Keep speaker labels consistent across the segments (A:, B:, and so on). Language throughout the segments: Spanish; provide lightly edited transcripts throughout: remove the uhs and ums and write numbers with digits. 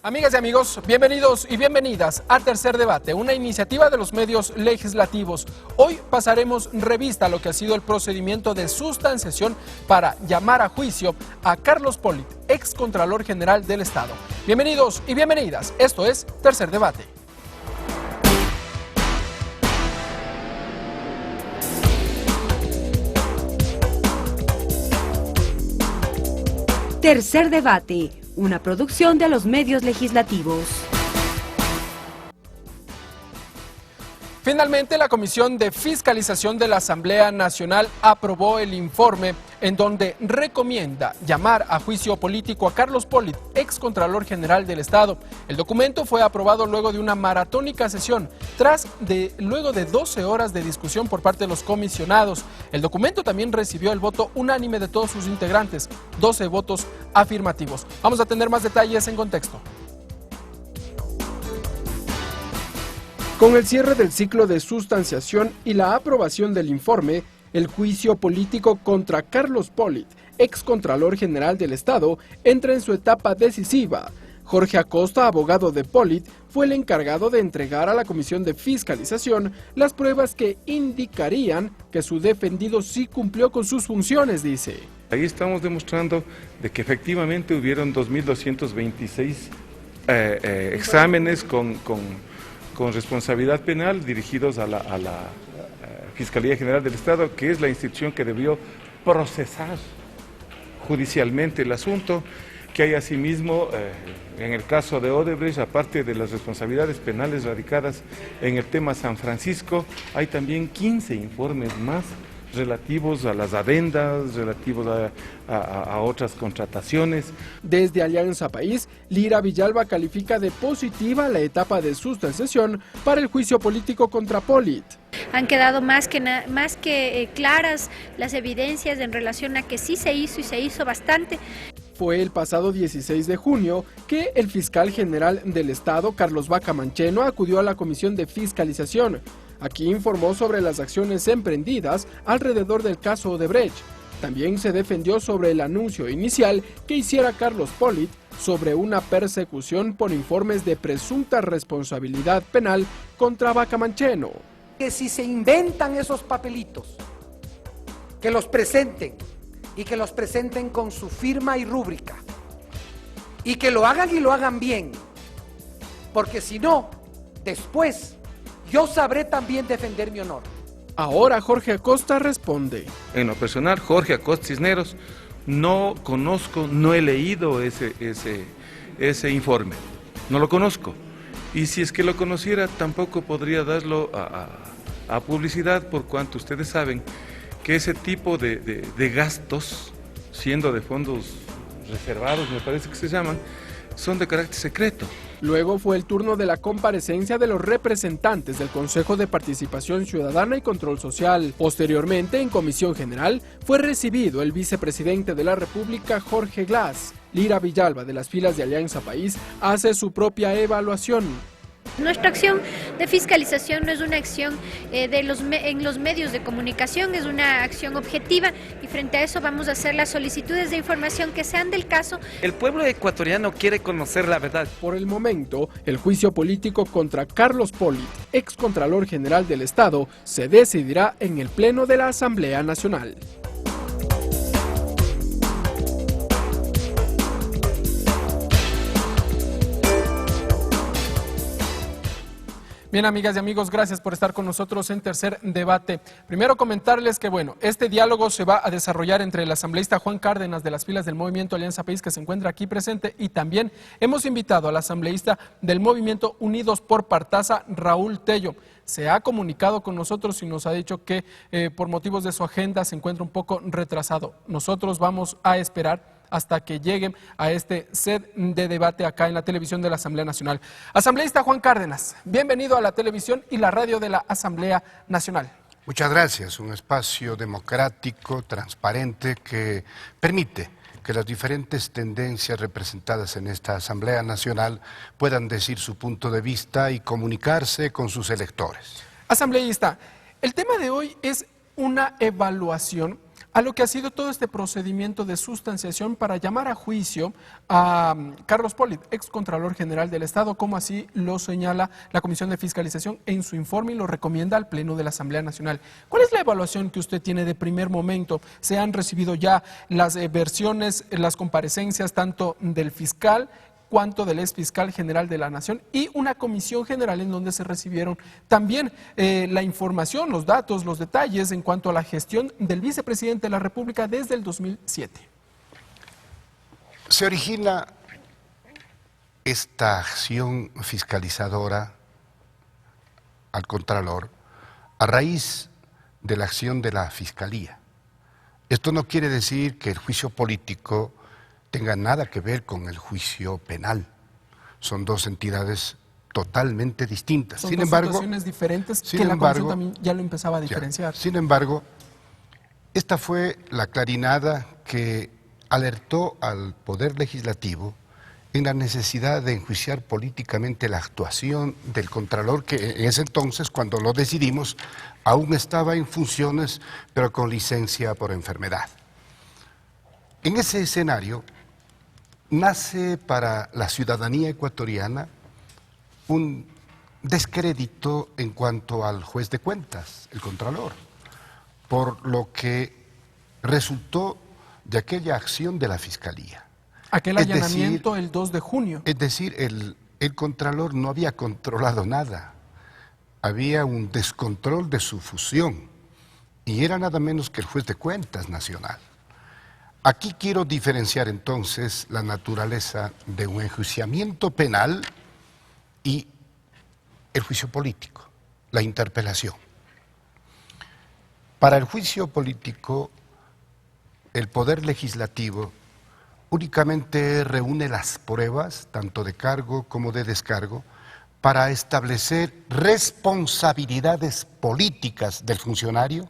A: Amigas y amigos, bienvenidos y bienvenidas a Tercer Debate, una iniciativa de los medios legislativos. Hoy pasaremos revista a lo que ha sido el procedimiento de sustanciación para llamar a juicio a Carlos Pollitt, ex Contralor General del Estado. Bienvenidos y bienvenidas, esto es Tercer Debate.
B: Tercer Debate, una producción de los medios legislativos.
A: Finalmente, la Comisión de Fiscalización de la Asamblea Nacional aprobó el informe en donde recomienda llamar a juicio político a Carlos Pollitt, ex Contralor General del Estado. El documento fue aprobado luego de una maratónica sesión, luego de 12 horas de discusión por parte de los comisionados. El documento también recibió el voto unánime de todos sus integrantes, 12 votos afirmativos. Vamos a tener más detalles en contexto. Con el cierre del ciclo de sustanciación y la aprobación del informe, el juicio político contra Carlos Pollitt, ex Contralor General del Estado, entra en su etapa decisiva. Jorge Acosta, abogado de Pollitt, fue el encargado de entregar a la Comisión de Fiscalización las pruebas que indicarían que su defendido sí cumplió con sus funciones, dice.
C: Ahí estamos demostrando de que efectivamente hubieron 2.226 exámenes con responsabilidad penal dirigidos a la Fiscalía General del Estado, que es la institución que debió procesar judicialmente el asunto, que hay asimismo, en el caso de Odebrecht, aparte de las responsabilidades penales radicadas en el tema San Francisco, hay también 15 informes más relativos a las adendas, relativos a otras contrataciones.
A: Desde Alianza País, Lira Villalba califica de positiva la etapa de sustanciación para el juicio político contra Pollitt.
D: Han quedado más que claras las evidencias en relación a que sí se hizo y se hizo bastante.
A: Fue el pasado 16 de junio que el fiscal general del Estado, Carlos Vaca Mancheno, acudió a la Comisión de Fiscalización. Aquí informó sobre las acciones emprendidas alrededor del caso Odebrecht. También se defendió sobre el anuncio inicial que hiciera Carlos Pollitt sobre una persecución por informes de presunta responsabilidad penal contra Vaca Mancheno.
E: Que si se inventan esos papelitos, que los presenten y que los presenten con su firma y rúbrica y que lo hagan bien, porque si no, después yo sabré también defender mi honor.
A: Ahora Jorge Acosta responde.
C: En lo personal, Jorge Acosta Cisneros, no conozco, no he leído ese informe, no lo conozco. Y si es que lo conociera, tampoco podría darlo a publicidad, por cuanto ustedes saben que ese tipo de gastos, siendo de fondos reservados, me parece que se llaman, son de carácter secreto.
A: Luego fue el turno de la comparecencia de los representantes del Consejo de Participación Ciudadana y Control Social. Posteriormente, en Comisión General, fue recibido el vicepresidente de la República, Jorge Glass. Lira Villalba, de las filas de Alianza País, hace su propia evaluación.
D: Nuestra acción de fiscalización no es una acción en los medios de comunicación, es una acción objetiva y frente a eso vamos a hacer las solicitudes de información que sean del caso.
F: El pueblo ecuatoriano quiere conocer la verdad.
A: Por el momento, el juicio político contra Carlos Pollitt, ex Contralor General del Estado, se decidirá en el Pleno de la Asamblea Nacional. Bien, amigas y amigos, gracias por estar con nosotros en Tercer Debate. Primero comentarles que, este diálogo se va a desarrollar entre el asambleísta Juan Cárdenas de las filas del Movimiento Alianza País, que se encuentra aquí presente, y también hemos invitado al asambleísta del Movimiento Unidos por Partaza, Raúl Tello. Se ha comunicado con nosotros y nos ha dicho que por motivos de su agenda se encuentra un poco retrasado. Nosotros vamos a esperar hasta que lleguen a este set de debate acá en la televisión de la Asamblea Nacional. Asambleísta Juan Cárdenas, bienvenido a la televisión y la radio de la Asamblea Nacional.
G: Muchas gracias, un espacio democrático, transparente, que permite que las diferentes tendencias representadas en esta Asamblea Nacional puedan decir su punto de vista y comunicarse con sus electores.
A: Asambleísta, el tema de hoy es una evaluación a lo que ha sido todo este procedimiento de sustanciación para llamar a juicio a Carlos Polit, ex Contralor General del Estado, como así lo señala la Comisión de Fiscalización en su informe y lo recomienda al Pleno de la Asamblea Nacional. ¿Cuál es la evaluación que usted tiene de primer momento? ¿Se han recibido ya las versiones, las comparecencias tanto del fiscal cuanto del ex fiscal general de la Nación y una comisión general en donde se recibieron también la información, los datos, los detalles en cuanto a la gestión del vicepresidente de la República desde el 2007?
G: Se origina esta acción fiscalizadora al Contralor a raíz de la acción de la Fiscalía. Esto no quiere decir que el juicio político tenga nada que ver con el juicio penal. Son dos entidades totalmente distintas.
A: Son dos situaciones diferentes que la Comisión también ya lo empezaba a diferenciar.
G: Sin embargo, esta fue la clarinada que alertó al Poder Legislativo en la necesidad de enjuiciar políticamente la actuación del Contralor, que en ese entonces, cuando lo decidimos, aún estaba en funciones, pero con licencia por enfermedad. En ese escenario, nace para la ciudadanía ecuatoriana un descrédito en cuanto al juez de cuentas, el Contralor, por lo que resultó de aquella acción de la Fiscalía.
A: Aquel allanamiento el 2 de junio.
G: Es decir, el Contralor no había controlado nada, había un descontrol de su fusión y era nada menos que el juez de cuentas nacional. Aquí quiero diferenciar entonces la naturaleza de un enjuiciamiento penal y el juicio político, la interpelación. Para el juicio político, el Poder Legislativo únicamente reúne las pruebas, tanto de cargo como de descargo, para establecer responsabilidades políticas del funcionario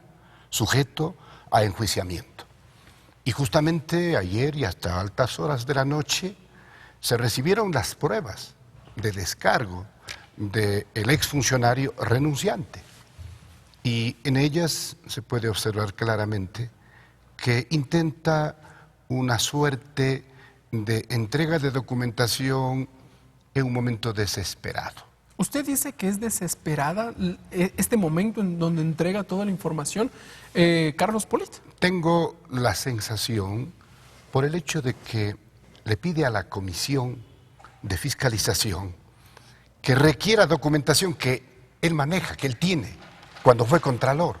G: sujeto a enjuiciamiento. Y justamente ayer y hasta altas horas de la noche se recibieron las pruebas de descargo del exfuncionario renunciante. Y en ellas se puede observar claramente que intenta una suerte de entrega de documentación en un momento desesperado.
A: ¿Usted dice que es desesperada este momento en donde entrega toda la información Carlos Polit?
G: Tengo la sensación, por el hecho de que le pide a la Comisión de Fiscalización que requiera documentación que él maneja, que él tiene, cuando fue Contralor.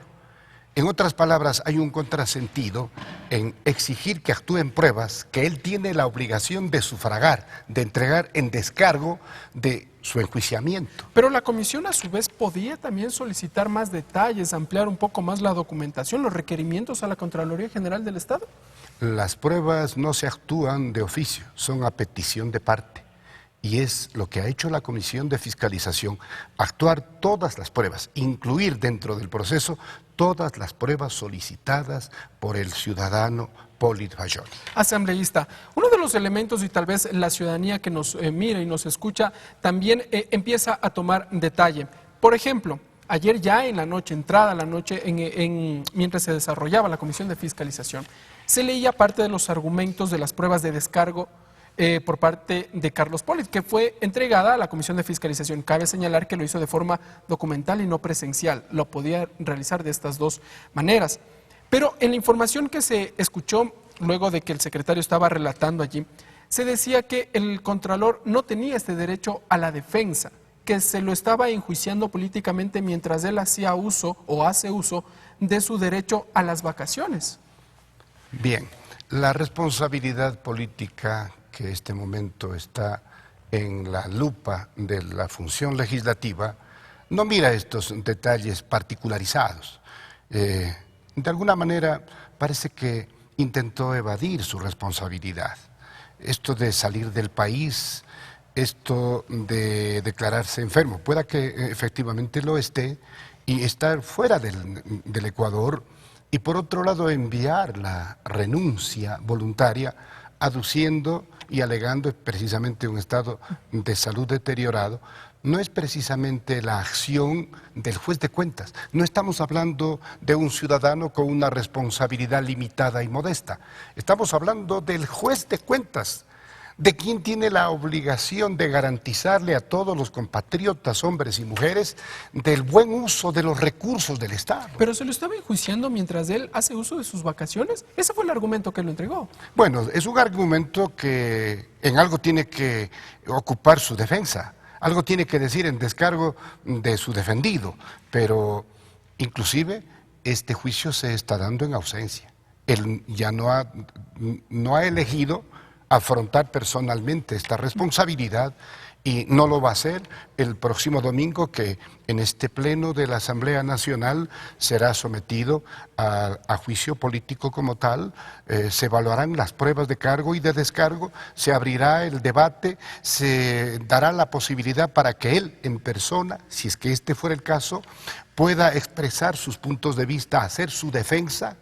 G: En otras palabras, hay un contrasentido en exigir que actúen pruebas que él tiene la obligación de sufragar, de entregar en descargo de su enjuiciamiento.
A: Pero la comisión a su vez podía también solicitar más detalles, ampliar un poco más la documentación, los requerimientos a la Contraloría General del Estado.
G: Las pruebas no se actúan de oficio, son a petición de parte. Y es lo que ha hecho la Comisión de Fiscalización, actuar todas las pruebas, incluir dentro del proceso todas las pruebas solicitadas por el ciudadano Polit Bayón.
A: Asambleísta, uno de los elementos y tal vez la ciudadanía que nos mira y nos escucha también empieza a tomar detalle. Por ejemplo, ayer ya en la noche, entrada la noche, mientras se desarrollaba la Comisión de Fiscalización, se leía parte de los argumentos de las pruebas de descargo por parte de Carlos Polit, que fue entregada a la Comisión de Fiscalización. Cabe señalar que lo hizo de forma documental y no presencial. Lo podía realizar de estas dos maneras. Pero en la información que se escuchó luego de que el secretario estaba relatando allí, se decía que el Contralor no tenía este derecho a la defensa, que se lo estaba enjuiciando políticamente mientras él hacía uso o hace uso de su derecho a las vacaciones.
G: Bien, la responsabilidad política que este momento está en la lupa de la función legislativa, no mira estos detalles particularizados. De alguna manera parece que intentó evadir su responsabilidad. Esto de salir del país, esto de declararse enfermo, pueda que efectivamente lo esté y estar fuera del Ecuador, y por otro lado enviar la renuncia voluntaria aduciendo y alegando precisamente un estado de salud deteriorado, no es precisamente la acción del juez de cuentas. No estamos hablando de un ciudadano con una responsabilidad limitada y modesta. Estamos hablando del juez de cuentas, de quien tiene la obligación de garantizarle a todos los compatriotas, hombres y mujeres, del buen uso de los recursos del Estado.
A: Pero se lo estaba enjuiciando mientras él hace uso de sus vacaciones. Ese fue el argumento que lo entregó.
G: Bueno, es un argumento que en algo tiene que ocupar su defensa. Algo tiene que decir en descargo de su defendido, pero inclusive este juicio se está dando en ausencia. Él ya no ha elegido afrontar personalmente esta responsabilidad y no lo va a hacer el próximo domingo, que en este pleno de la Asamblea Nacional será sometido a juicio político como tal. Se evaluarán las pruebas de cargo y de descargo, se abrirá el debate, se dará la posibilidad para que él en persona, si es que este fuera el caso, pueda expresar sus puntos de vista, hacer su defensa.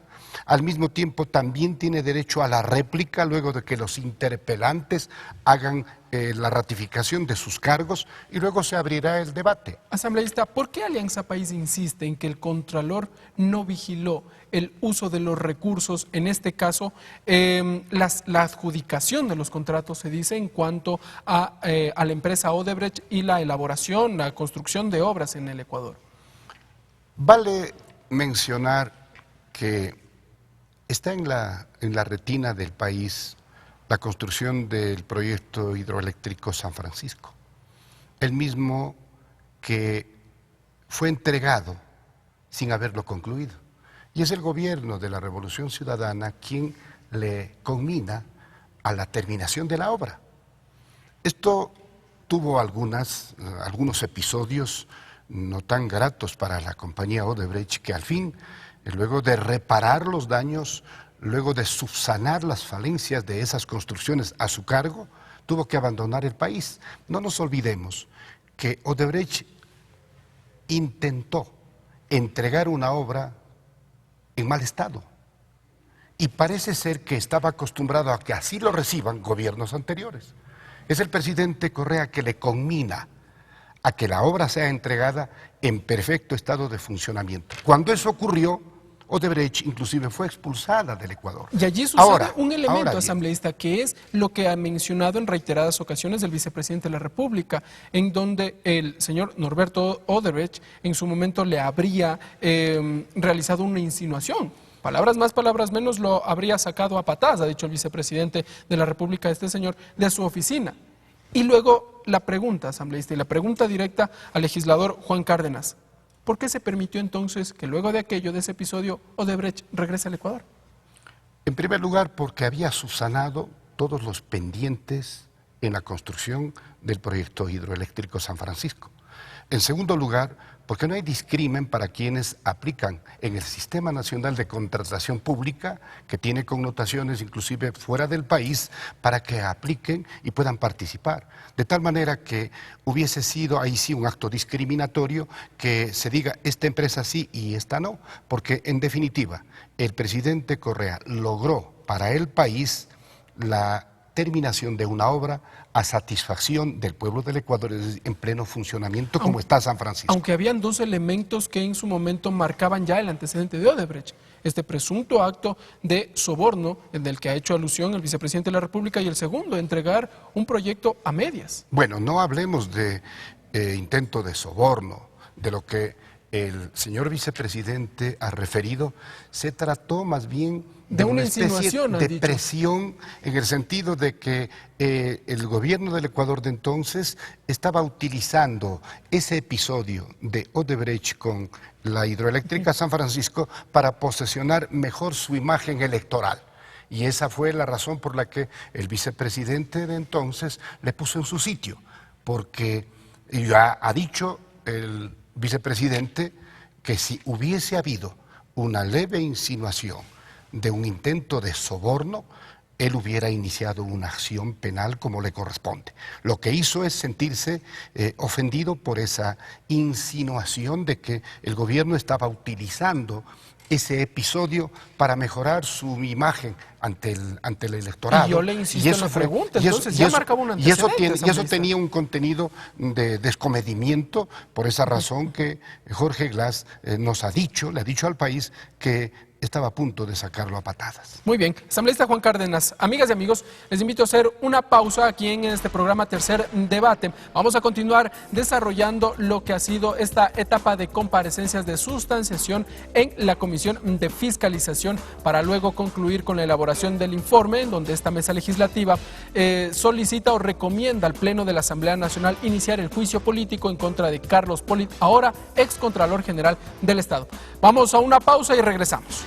G: Al mismo tiempo también tiene derecho a la réplica luego de que los interpelantes hagan la ratificación de sus cargos y luego se abrirá el debate.
A: Asambleísta, ¿por qué Alianza País insiste en que el Contralor no vigiló el uso de los recursos, en este caso la adjudicación de los contratos, se dice, en cuanto a la empresa Odebrecht y la elaboración, la construcción de obras en el Ecuador?
G: Vale mencionar que está en la retina del país la construcción del proyecto hidroeléctrico San Francisco, el mismo que fue entregado sin haberlo concluido. Y es el gobierno de la Revolución Ciudadana quien le conmina a la terminación de la obra. Esto tuvo algunos episodios no tan gratos para la compañía Odebrecht, que al fin, luego de reparar los daños, luego de subsanar las falencias de esas construcciones a su cargo, tuvo que abandonar el país. No nos olvidemos que Odebrecht intentó entregar una obra en mal estado y parece ser que estaba acostumbrado a que así lo reciban gobiernos anteriores. Es el presidente Correa que le conmina a que la obra sea entregada en perfecto estado de funcionamiento. Cuando eso ocurrió, Odebrecht inclusive fue expulsada del Ecuador.
A: Y allí sucede un elemento, asambleísta, que es lo que ha mencionado en reiteradas ocasiones el vicepresidente de la República, en donde el señor Norberto Odebrecht en su momento le habría realizado una insinuación. Palabras más, palabras menos, lo habría sacado a patadas, ha dicho el vicepresidente de la República, este señor, de su oficina. Y luego la pregunta, asambleísta, y la pregunta directa al legislador Juan Cárdenas: ¿por qué se permitió entonces que luego de aquello, de ese episodio, Odebrecht regrese al Ecuador?
G: En primer lugar, porque había subsanado todos los pendientes en la construcción del proyecto hidroeléctrico San Francisco. En segundo lugar, porque no hay discrimen para quienes aplican en el Sistema Nacional de Contratación Pública, que tiene connotaciones inclusive fuera del país, para que apliquen y puedan participar. De tal manera que hubiese sido ahí sí un acto discriminatorio que se diga esta empresa sí y esta no, porque en definitiva el presidente Correa logró para el país la terminación de una obra a satisfacción del pueblo del Ecuador en pleno funcionamiento, como está San Francisco.
A: Aunque habían dos elementos que en su momento marcaban ya el antecedente de Odebrecht: este presunto acto de soborno en el que ha hecho alusión el vicepresidente de la República, y el segundo, entregar un proyecto a medias.
G: Bueno, no hablemos de intento de soborno, de lo que el señor vicepresidente ha referido. Se trató más bien de una especie de presión, en el sentido de que el gobierno del Ecuador de entonces estaba utilizando ese episodio de Odebrecht con la hidroeléctrica San Francisco para posesionar mejor su imagen electoral. Y esa fue la razón por la que el vicepresidente de entonces le puso en su sitio, porque ya ha dicho el vicepresidente que si hubiese habido una leve insinuación de un intento de soborno, él hubiera iniciado una acción penal como le corresponde. Lo que hizo es sentirse ofendido por esa insinuación de que el gobierno estaba utilizando ese episodio para mejorar su imagen ante el electorado.
A: Y yo le insisto en la pregunta, entonces ya marcaba un
G: y eso
A: antecedente.
G: tenía un contenido de descomedimiento, por esa razón que Jorge Glass nos ha dicho, le ha dicho al país que estaba a punto de sacarlo a patadas.
A: Muy bien, asambleísta Juan Cárdenas, amigas y amigos, les invito a hacer una pausa aquí en este programa Tercer Debate. Vamos a continuar desarrollando lo que ha sido esta etapa de comparecencias de sustanciación en la Comisión de Fiscalización para luego concluir con la elaboración del informe en donde esta mesa legislativa solicita o recomienda al Pleno de la Asamblea Nacional iniciar el juicio político en contra de Carlos Polit, ahora excontralor general del Estado. Vamos a una pausa y regresamos.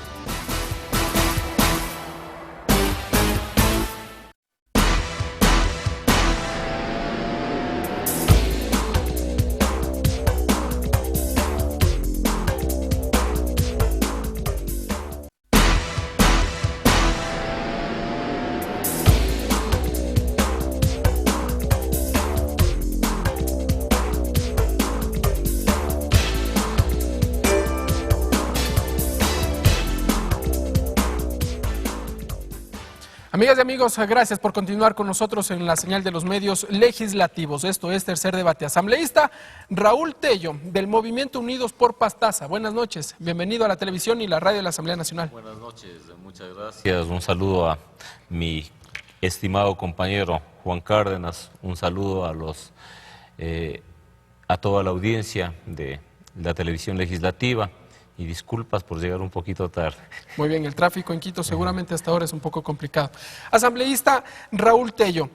A: Amigas y amigos, gracias por continuar con nosotros en la señal de los medios legislativos. Esto es Tercer Debate. Asambleísta Raúl Tello, del Movimiento Unidos por Pastaza. Buenas noches. Bienvenido a la televisión y la radio de la Asamblea Nacional.
H: Buenas noches, muchas gracias. Un saludo a mi estimado compañero Juan Cárdenas. Un saludo a toda la audiencia de la televisión legislativa. Y disculpas por llegar un poquito tarde.
A: Muy bien, el tráfico en Quito seguramente hasta ahora es un poco complicado. Asambleísta Raúl Tello,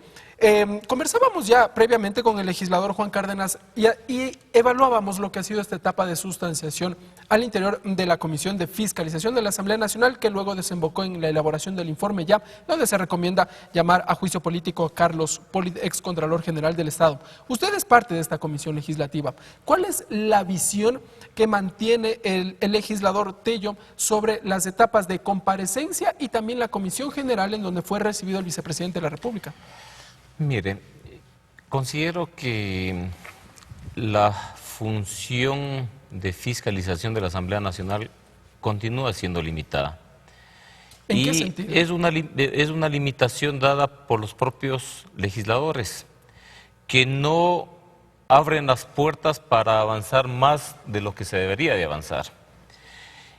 A: conversábamos ya previamente con el legislador Juan Cárdenas y evaluábamos lo que ha sido esta etapa de sustanciación al interior de la Comisión de Fiscalización de la Asamblea Nacional, que luego desembocó en la elaboración del informe ya, donde se recomienda llamar a juicio político a Carlos Polit, excontralor general del Estado. Usted es parte de esta comisión legislativa. ¿Cuál es la visión que mantiene el legislador Tello sobre las etapas de comparecencia y también la comisión general en donde fue recibido el vicepresidente de la República?
H: Mire, considero que la función de fiscalización de la Asamblea Nacional continúa siendo limitada.
A: ¿En qué sentido?
H: Es una limitación dada por los propios legisladores, que no abren las puertas para avanzar más de lo que se debería de avanzar.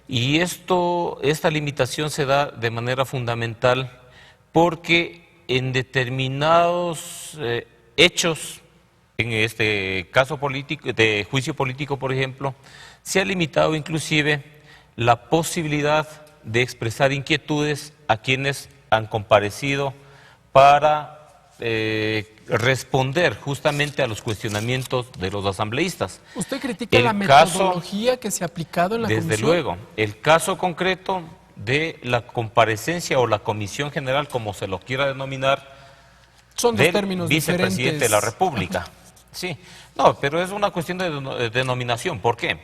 H: Y esta limitación se da de manera fundamental porque en determinados hechos, en este caso político, de juicio político, por ejemplo, se ha limitado inclusive la posibilidad de expresar inquietudes a quienes han comparecido para responder justamente a los cuestionamientos de los asambleístas.
A: ¿Usted critica la metodología que se ha aplicado en la comisión?
H: Desde luego. El caso concreto de la comparecencia o la comisión general, como se lo quiera denominar,
A: son dos
H: del
A: términos
H: vicepresidente
A: diferentes
H: de la República. Sí, no, pero es una cuestión de denominación. ¿Por qué?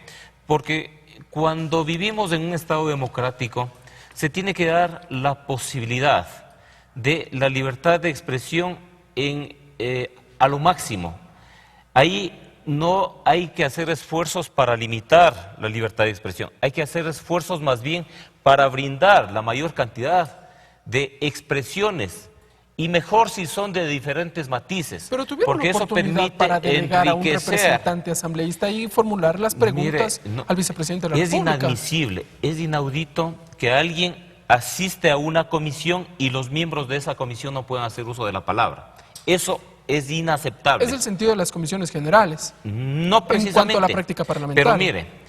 H: Porque cuando vivimos en un Estado democrático, se tiene que dar la posibilidad de la libertad de expresión a lo máximo. Ahí no hay que hacer esfuerzos para limitar la libertad de expresión, hay que hacer esfuerzos más bien para brindar la mayor cantidad de expresiones, y mejor si son de diferentes matices.
A: Pero tuvieron
H: porque
A: la oportunidad
H: eso permite
A: para delegar a un
H: enriquecer.
A: Representante asambleísta y formular las preguntas al vicepresidente de la República.
H: Es inadmisible, es inaudito que alguien asiste a una comisión y los miembros de esa comisión no puedan hacer uso de la palabra. Eso es inaceptable.
A: Es el sentido de las comisiones generales.
H: No precisamente.
A: En cuanto a la práctica parlamentaria.
H: Pero mire,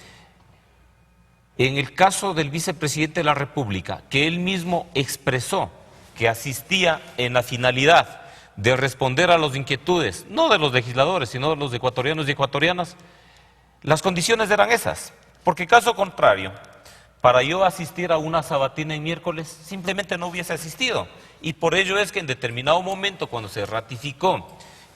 H: en el caso del vicepresidente de la República, que él mismo expresó que asistía en la finalidad de responder a las inquietudes, no de los legisladores, sino de los ecuatorianos y ecuatorianas, las condiciones eran esas. Porque caso contrario, para yo asistir a una sabatina en miércoles, simplemente no hubiese asistido. Y por ello es que en determinado momento, cuando se ratificó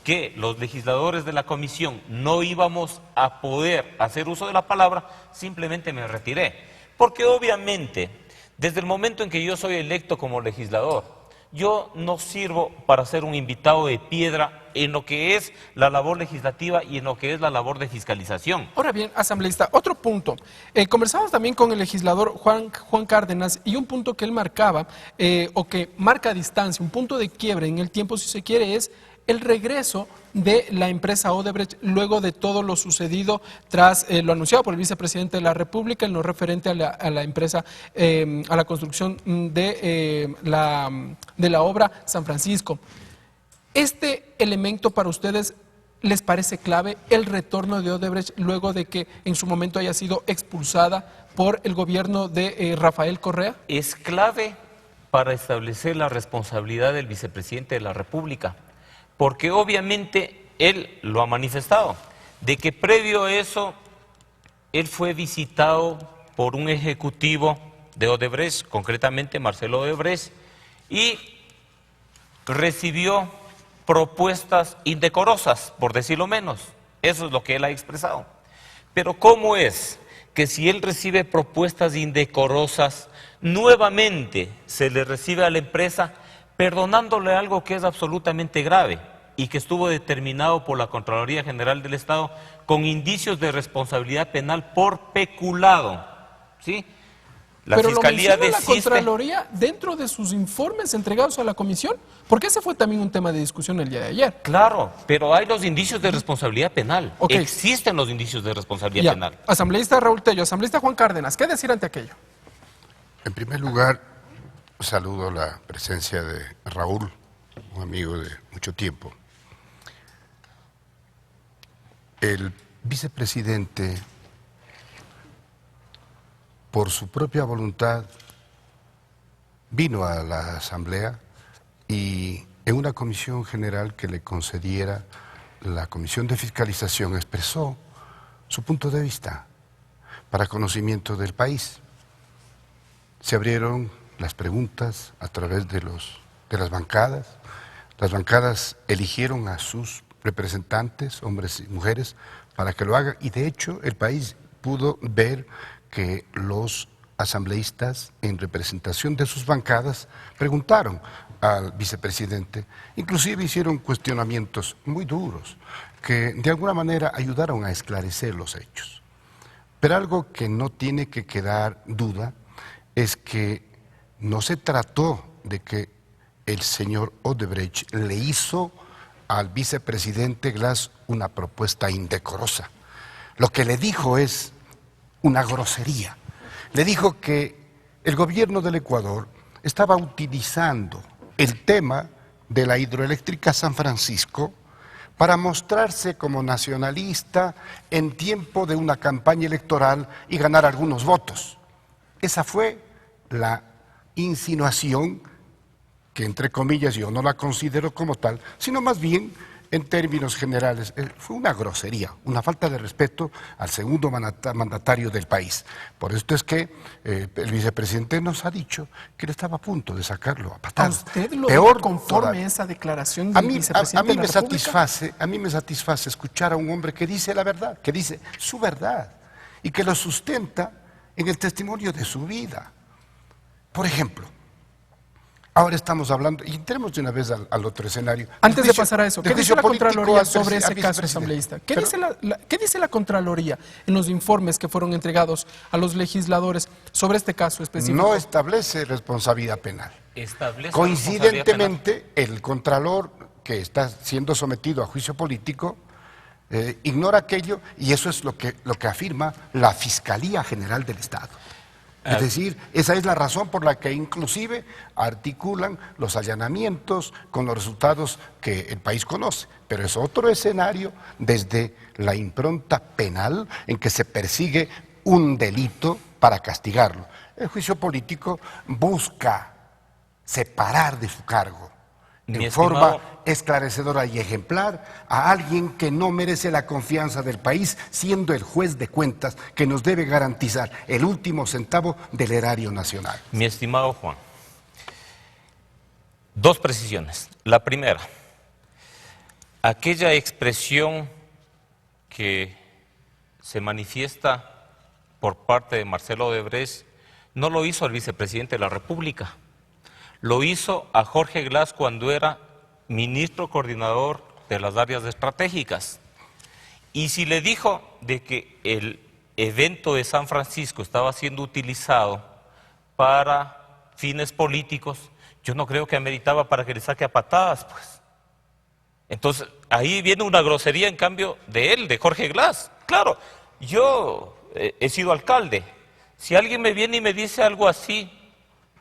H: que los legisladores de la comisión no íbamos a poder hacer uso de la palabra, simplemente me retiré. Porque obviamente, desde el momento en que yo soy electo como legislador, yo no sirvo para ser un invitado de piedra en lo que es la labor legislativa y en lo que es la labor de fiscalización.
A: Ahora bien, asambleísta, otro punto. Conversamos también con el legislador Juan Cárdenas y un punto que él marcaba, o que marca a distancia, un punto de quiebre en el tiempo, si se quiere, es el regreso de la empresa Odebrecht luego de todo lo sucedido tras lo anunciado por el vicepresidente de la República en lo referente a la empresa, a la construcción de la obra San Francisco. ¿Este elemento para ustedes les parece clave, el retorno de Odebrecht luego de que en su momento haya sido expulsada por el gobierno de Rafael Correa?
H: Es clave para establecer la responsabilidad del vicepresidente de la República, porque obviamente él lo ha manifestado, de que previo a eso él fue visitado por un ejecutivo de Odebrecht, concretamente Marcelo Odebrecht, y recibió propuestas indecorosas, por decirlo menos. Eso es lo que él ha expresado. Pero ¿cómo es que si él recibe propuestas indecorosas, nuevamente se le recibe a la empresa perdonándole algo que es absolutamente grave y que estuvo determinado por la Contraloría General del Estado con indicios de responsabilidad penal por peculado? ¿Sí? La
A: Pero
H: Fiscalía
A: lo menciona
H: desiste.
A: la Contraloría dentro de sus informes entregados a la Comisión, porque ese fue también un tema de discusión el día de ayer.
H: Claro, pero hay los indicios de responsabilidad penal.
A: Ok.
H: Existen los indicios de responsabilidad
A: Ya.
H: penal.
A: Asambleísta Raúl Tello, asambleísta Juan Cárdenas, ¿qué decir ante aquello?
G: En primer lugar, saludo la presencia de Raúl, un amigo de mucho tiempo. El vicepresidente, por su propia voluntad, vino a la Asamblea y en una comisión general que le concediera la Comisión de Fiscalización expresó su punto de vista para conocimiento del país. Se abrieron las preguntas a través de las bancadas. Las bancadas eligieron a sus representantes, hombres y mujeres, para que lo hagan y de hecho el país pudo ver que los asambleístas en representación de sus bancadas preguntaron al vicepresidente, inclusive hicieron cuestionamientos muy duros que de alguna manera ayudaron a esclarecer los hechos. Pero algo que no tiene que quedar duda es que no se trató de que el señor Odebrecht le hizo al vicepresidente Glass una propuesta indecorosa. Lo que le dijo es una grosería. Le dijo que el gobierno del Ecuador estaba utilizando el tema de la hidroeléctrica San Francisco para mostrarse como nacionalista en tiempo de una campaña electoral y ganar algunos votos. Esa fue la insinuación que, entre comillas, yo no la considero como tal, sino más bien, en términos generales, fue una grosería, una falta de respeto al segundo mandatario del país. Por esto es que el vicepresidente nos ha dicho que él estaba a punto de sacarlo a
A: ¿A
G: patadas.
A: usted lo
G: Peor
A: ve conforme
G: todavía.
A: esa declaración
G: A
A: del
G: mí
A: vicepresidente de la República?
G: a mí me satisface escuchar a un hombre que dice la verdad, que dice su verdad y que lo sustenta en el testimonio de su vida. Por ejemplo, ahora estamos hablando, y entremos de una vez al otro escenario.
A: Antes de pasar a eso, ¿qué dice la Contraloría sobre ese caso,
G: asambleísta?
A: asambleísta? ¿Qué dice la Contraloría en los informes que fueron entregados a los legisladores sobre este caso específico?
G: No establece responsabilidad penal.
H: Establece
G: Coincidentemente, el contralor que está siendo sometido a juicio político ignora aquello y eso es lo que afirma la Fiscalía General del Estado. Es decir, esa es la razón por la que inclusive articulan los allanamientos con los resultados que el país conoce. Pero es otro escenario desde la impronta penal en que se persigue un delito para castigarlo. El juicio político busca separar de su cargo en forma esclarecedora y ejemplar a alguien que no merece la confianza del país, siendo el juez de cuentas que nos debe garantizar el último centavo del erario nacional.
H: Mi estimado Juan, dos precisiones. La primera, aquella expresión que se manifiesta por parte de Marcelo Odebrecht no lo hizo al vicepresidente de la República. Lo hizo a Jorge Glass cuando era ministro coordinador de las áreas estratégicas. Y si le dijo de que el evento de San Francisco estaba siendo utilizado para fines políticos, yo no creo que ameritaba para que le saque a patadas, pues. Entonces, ahí viene una grosería en cambio de él, de Jorge Glass. Claro, yo he sido alcalde. Si alguien me viene y me dice algo así,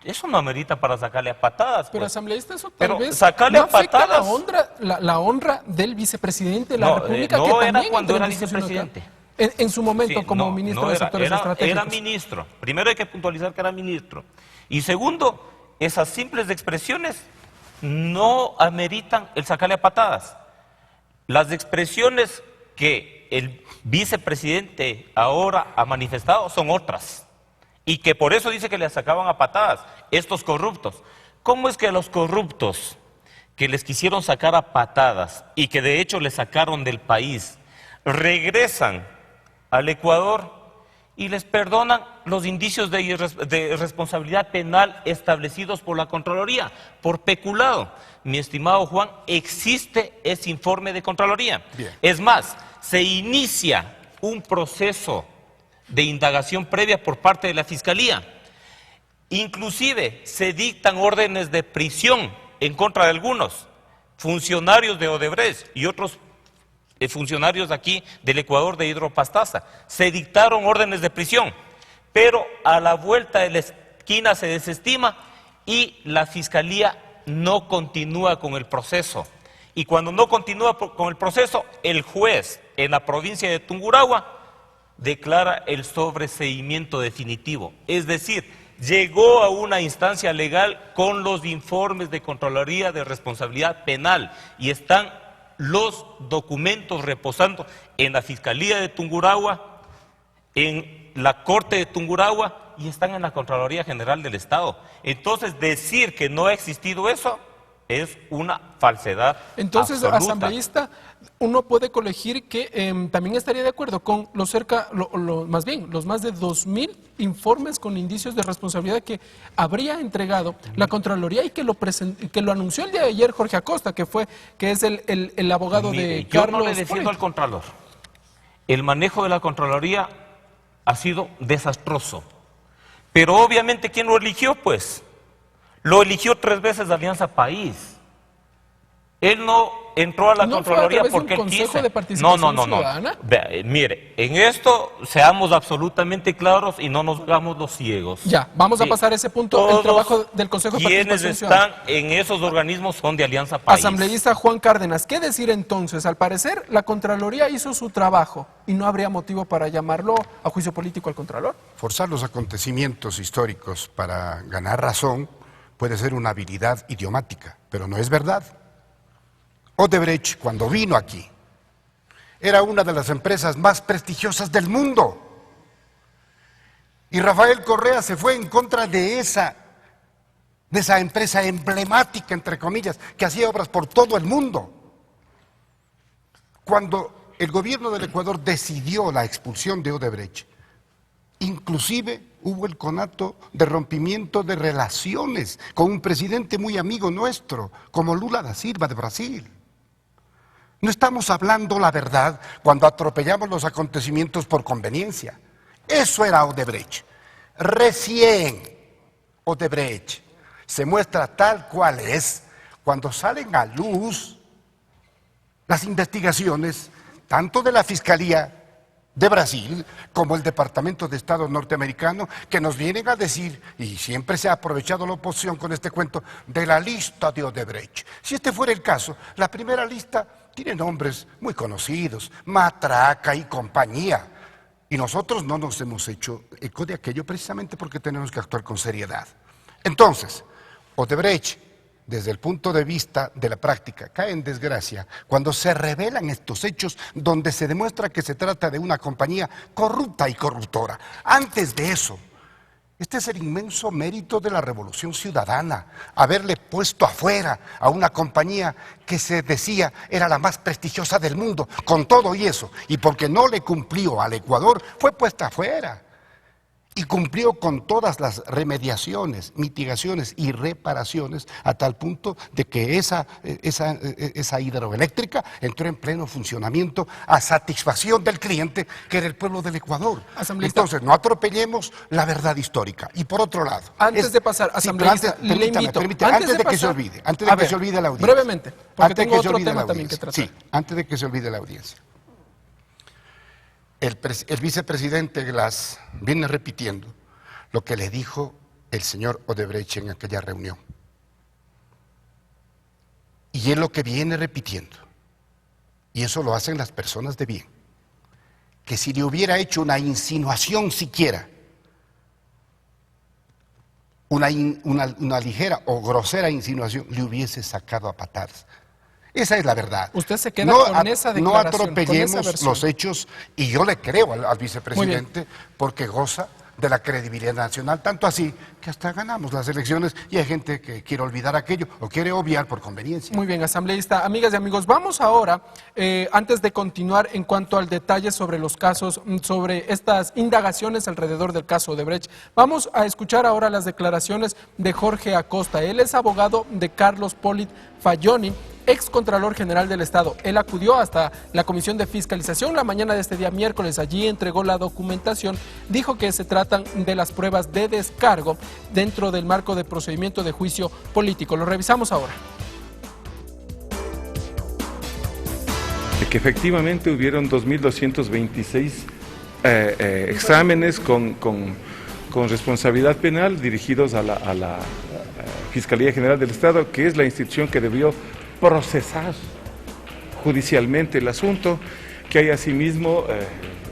H: eso no amerita para sacarle a patadas.
A: Pero
H: pues.
A: asambleísta, eso tal
H: Pero
A: vez
H: sacarle
A: no
H: a
A: afecta
H: patadas.
A: la honra del vicepresidente de la República,
H: no
A: que
H: era
A: también
H: cuando
A: entra
H: era
A: en discusión acá.
H: vicepresidente.
A: En su momento,
H: Sí,
A: como
H: no,
A: ministro
H: no
A: de
H: era,
A: sectores
H: era
A: estratégicos.
H: ministro. Primero hay que puntualizar que era ministro. Y segundo, esas simples expresiones no ameritan el sacarle a patadas. Las expresiones que el vicepresidente ahora ha manifestado son otras. Y que por eso dice que le sacaban a patadas estos corruptos. ¿Cómo es que los corruptos que les quisieron sacar a patadas y que de hecho les sacaron del país regresan al Ecuador y les perdonan los indicios de responsabilidad penal establecidos por la Contraloría, por peculado? Mi estimado Juan, existe ese informe de Contraloría.
G: Bien.
H: Es más, se inicia un proceso de indagación previa por parte de la Fiscalía. Inclusive se dictan órdenes de prisión en contra de algunos funcionarios de Odebrecht y otros funcionarios aquí del Ecuador de Hidropastasa. Se dictaron órdenes de prisión, pero a la vuelta de la esquina se desestima y la Fiscalía no continúa con el proceso. Y cuando no continúa con el proceso, el juez en la provincia de Tungurahua declara el sobreseimiento definitivo. Es decir, llegó a una instancia legal con los informes de Contraloría de Responsabilidad Penal y están los documentos reposando en la Fiscalía de Tungurahua, en la Corte de Tungurahua y están en la Contraloría General del Estado. Entonces, decir que no ha existido eso es una falsedad.
A: Entonces,
H: absoluta.
A: asambleísta, uno puede colegir que también estaría de acuerdo con los más de 2.000 informes con indicios de responsabilidad que habría entregado la Contraloría y que lo anunció el día de ayer Jorge Acosta, que es el abogado de
H: yo
A: Carlos
H: no le defiendo
A: Point.
H: al Contralor. El manejo de la Contraloría ha sido desastroso. Pero obviamente, ¿quién lo eligió? Pues lo eligió 3 veces Alianza País. Él no entró a la Contraloría porque él quiso.
A: Consejo de Participación
H: No.
A: Ciudadana?
H: Mire, en esto seamos absolutamente claros y no nos hagamos los ciegos.
A: Ya, vamos a
H: Sí.
A: pasar a ese punto,
H: Todos
A: el trabajo del Consejo de
H: quienes
A: Participación Ciudadana.
H: están en esos organismos son de Alianza País.
A: Asambleísta Juan Cárdenas, ¿qué decir entonces? Al parecer, la Contraloría hizo su trabajo y no habría motivo para llamarlo a juicio político al Contralor.
G: Forzar los acontecimientos históricos para ganar razón puede ser una habilidad idiomática, pero no es verdad. Odebrecht, cuando vino aquí, era una de las empresas más prestigiosas del mundo. Y Rafael Correa se fue en contra de esa empresa emblemática, entre comillas, que hacía obras por todo el mundo. Cuando el gobierno del Ecuador decidió la expulsión de Odebrecht, inclusive hubo el conato de rompimiento de relaciones con un presidente muy amigo nuestro, como Lula da Silva de Brasil. No estamos hablando la verdad cuando atropellamos los acontecimientos por conveniencia. Eso era Odebrecht. Recién Odebrecht se muestra tal cual es cuando salen a luz las investigaciones tanto de la Fiscalía de Brasil como el Departamento de Estado norteamericano, que nos vienen a decir, y siempre se ha aprovechado la oposición con este cuento, de la lista de Odebrecht. Si este fuera el caso, la primera lista tiene nombres muy conocidos, Matraca y compañía. Y nosotros no nos hemos hecho eco de aquello precisamente porque tenemos que actuar con seriedad. Entonces, Odebrecht, desde el punto de vista de la práctica, cae en desgracia cuando se revelan estos hechos donde se demuestra que se trata de una compañía corrupta y corruptora. Antes de eso, este es el inmenso mérito de la Revolución Ciudadana, haberle puesto afuera a una compañía que se decía era la más prestigiosa del mundo, con todo y eso, y porque no le cumplió al Ecuador, fue puesta afuera. y cumplió con todas las remediaciones, mitigaciones y reparaciones a tal punto de que esa hidroeléctrica entró en pleno funcionamiento a satisfacción del cliente, que era el pueblo del Ecuador.
A: Asambleísta.
G: Entonces, no atropellemos la verdad histórica. Y por otro lado...
A: Antes de pasar, asambleísta, le invito,
G: antes de que se olvide, antes de que se olvide la audiencia.
A: Brevemente, porque tengo otro tema también que tratar.
G: Sí, antes de que se olvide la audiencia. El vicepresidente Glass viene repitiendo lo que le dijo el señor Odebrecht en aquella reunión. Y es lo que viene repitiendo. Y eso lo hacen las personas de bien. Que si le hubiera hecho una insinuación siquiera, una ligera o grosera insinuación, le hubiese sacado a patadas. Esa es la verdad.
A: Usted se queda con esa declaración.
G: No atropellemos los hechos, y yo le creo al vicepresidente porque goza de la credibilidad nacional, tanto así que hasta ganamos las elecciones y hay gente que quiere olvidar aquello o quiere obviar por conveniencia.
A: Muy bien, asambleísta. Amigas y amigos, vamos ahora, antes de continuar en cuanto al detalle sobre los casos, sobre estas indagaciones alrededor del caso Odebrecht, vamos a escuchar ahora las declaraciones de Jorge Acosta. Él es abogado de Carlos Polit Falloni, ex Contralor General del Estado. Él acudió hasta la Comisión de Fiscalización la mañana de este día miércoles. Allí entregó la documentación. Dijo que se tratan de las pruebas de descargo dentro del marco de procedimiento de juicio político. Lo revisamos ahora.
C: Que efectivamente hubieron 2.226 exámenes con responsabilidad penal dirigidos a la Fiscalía General del Estado, que es la institución que debió procesar judicialmente el asunto, que hay asimismo,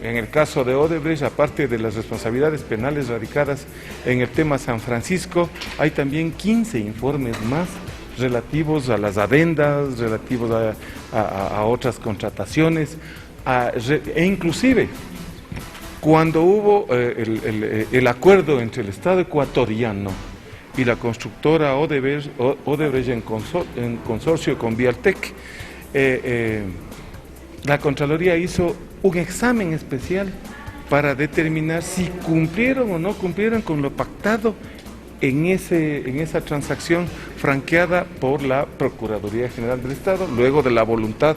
C: en el caso de Odebrecht, aparte de las responsabilidades penales radicadas en el tema San Francisco, hay también 15 informes más relativos a las adendas, relativos a otras contrataciones, e inclusive cuando hubo el acuerdo entre el Estado ecuatoriano y la constructora Odebrecht en consorcio con Vialtec, la Contraloría hizo un examen especial para determinar si cumplieron o no cumplieron con lo pactado en esa transacción franqueada por la Procuraduría General del Estado, luego de la voluntad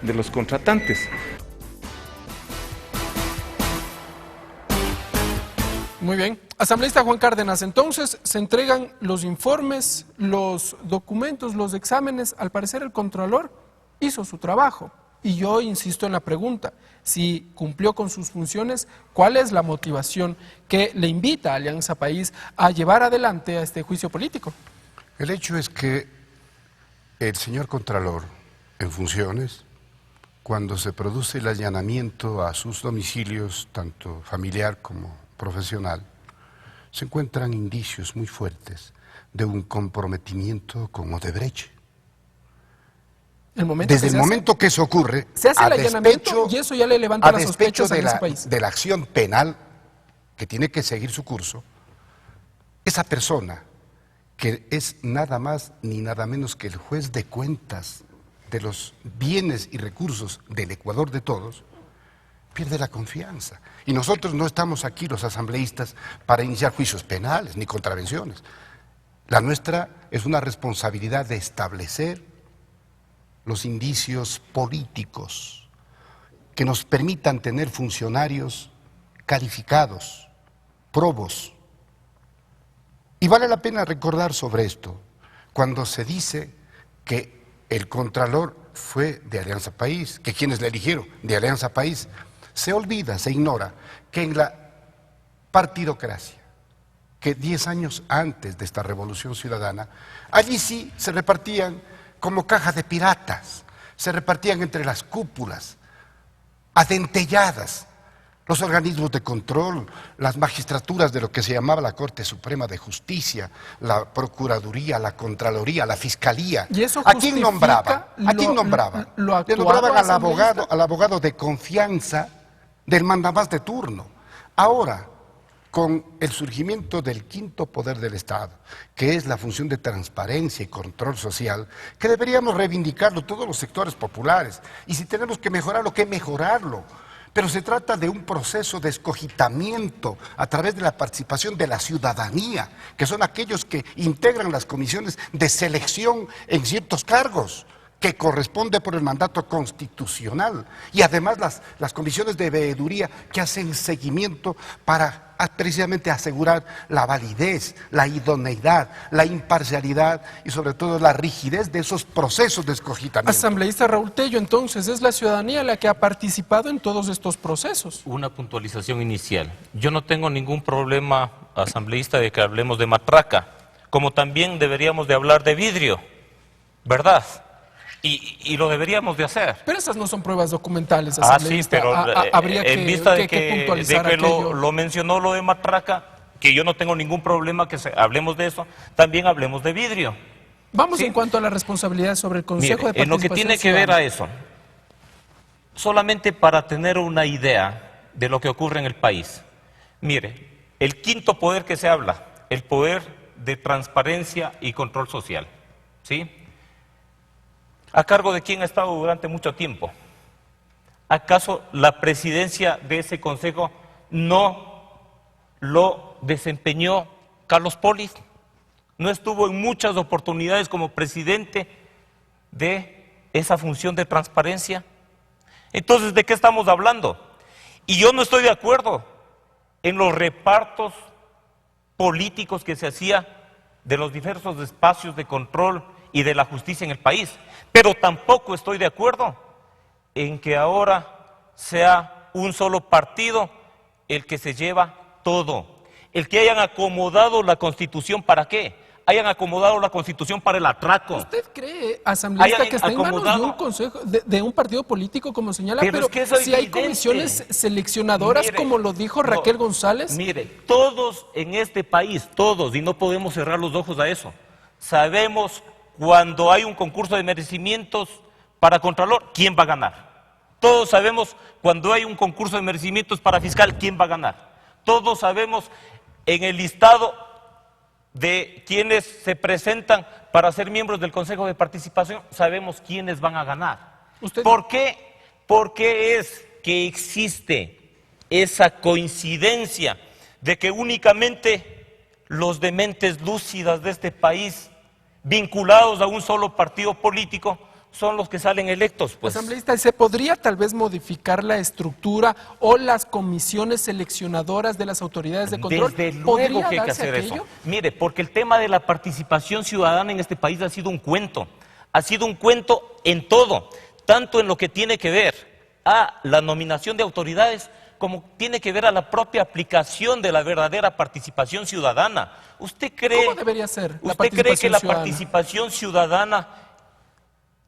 C: de los contratantes.
A: Muy bien. Asambleísta Juan Cárdenas, entonces se entregan los informes, los documentos, los exámenes. Al parecer el Contralor hizo su trabajo. Y yo insisto en la pregunta, si cumplió con sus funciones, ¿cuál es la motivación que le invita a Alianza País a llevar adelante a este juicio político?
G: El hecho es que el señor Contralor, en funciones, cuando se produce el allanamiento a sus domicilios, tanto familiar como profesional, se encuentran indicios muy fuertes de un comprometimiento con Odebrecht. Desde el momento que eso ocurre,
A: se hace el allanamiento y eso ya le levanta las sospechas a ese país.
G: De la acción penal que tiene que seguir su curso, esa persona que es nada más ni nada menos que el juez de cuentas de los bienes y recursos del Ecuador de todos, pierde la confianza. Y nosotros no estamos aquí, los asambleístas, para iniciar juicios penales ni contravenciones. La nuestra es una responsabilidad de establecer los indicios políticos que nos permitan tener funcionarios calificados, probos. Y vale la pena recordar sobre esto, cuando se dice que el Contralor fue de Alianza País, que quienes le eligieron de Alianza País, se olvida, se ignora que en la partidocracia, que 10 años antes de esta revolución ciudadana, allí sí se repartían como caja de piratas, se repartían entre las cúpulas, adentelladas, los organismos de control, las magistraturas de lo que se llamaba la Corte Suprema de Justicia, la Procuraduría, la Contraloría, la Fiscalía.
A: ¿Y eso
G: ¿A quién nombraban? ¿A quién nombraban? Le nombraban al abogado de confianza del mandamás de turno. Ahora, con el surgimiento del quinto poder del Estado, que es la función de transparencia y control social, que deberíamos reivindicarlo todos los sectores populares. Y si tenemos que mejorarlo, que mejorarlo. pero se trata de un proceso de escogitamiento a través de la participación de la ciudadanía, que son aquellos que integran las comisiones de selección en ciertos cargos, que corresponde por el mandato constitucional, y además las comisiones de veeduría que hacen seguimiento para precisamente asegurar la validez, la idoneidad, la imparcialidad y sobre todo la rigidez de esos procesos de escogitamiento.
A: Asambleísta Raúl Tello, entonces, ¿es la ciudadanía la que ha participado en todos estos procesos?
H: Una puntualización inicial. Yo no tengo ningún problema, asambleísta, de que hablemos de matraca, como también deberíamos de hablar de vidrio, ¿verdad? Y lo deberíamos de hacer.
A: Pero esas no son pruebas documentales,
H: Sí,
A: asambleísta.
H: pero
A: Habría
H: en vista de
A: que
H: que
A: puntualizar aquello.
H: lo mencionó lo de matraca, que yo no tengo ningún problema que hablemos de eso, también hablemos de vidrio.
A: Vamos
H: ¿sí?
A: en cuanto a la responsabilidad sobre el Consejo
H: Mire,
A: de Participación
H: en lo que tiene que ver
A: Ciudadana.
H: a eso, solamente para tener una idea de lo que ocurre en el país. Mire, el quinto poder que se habla, el poder de transparencia y control social, ¿sí? ¿A cargo de quién ha estado durante mucho tiempo? ¿Acaso la presidencia de ese consejo no lo desempeñó Carlos Polis? ¿No estuvo en muchas oportunidades como presidente de esa función de transparencia? Entonces, ¿de qué estamos hablando? Y yo no estoy de acuerdo en los repartos políticos que se hacía de los diversos espacios de control y de la justicia en el país. Pero tampoco estoy de acuerdo en que ahora sea un solo partido el que se lleva todo. El que hayan acomodado la Constitución, ¿para qué? Hayan acomodado la Constitución para el atraco.
A: ¿Usted cree, asambleísta,
H: Hayan
A: que está en manos de un
H: acomodado.
A: consejo, de un partido político, como señala?
H: Pero
A: Pero
H: es que eso es
A: si hay
H: evidente.
A: comisiones seleccionadoras,
H: Mire,
A: como lo dijo
H: no,
A: Raquel González.
H: Mire, todos en este país, todos, y no podemos cerrar los ojos a eso, sabemos cuando hay un concurso de merecimientos para Contralor, ¿quién va a ganar? Todos sabemos cuando hay un concurso de merecimientos para fiscal, ¿quién va a ganar? Todos sabemos en el listado de quienes se presentan para ser miembros del Consejo de Participación, sabemos quiénes van a ganar. ¿Por qué? Porque es que existe esa coincidencia de que únicamente los dementes lúcidas de este país, vinculados a un solo partido político, son los que salen electos. Pues.
A: Asambleísta, ¿se podría tal vez modificar la estructura o las comisiones seleccionadoras de las autoridades de control?
H: Desde luego que hay que
A: darse
H: hacer
A: aquello?
H: eso. Mire, porque el tema de la participación ciudadana en este país ha sido un cuento. Ha sido un cuento en todo, tanto en lo que tiene que ver a la nominación de autoridades, como tiene que ver a la propia aplicación de la verdadera participación ciudadana. ¿Usted cree,
A: ¿Cómo debería ser la
H: ¿usted cree que
A: participación
H: la
A: ciudadana?
H: participación ciudadana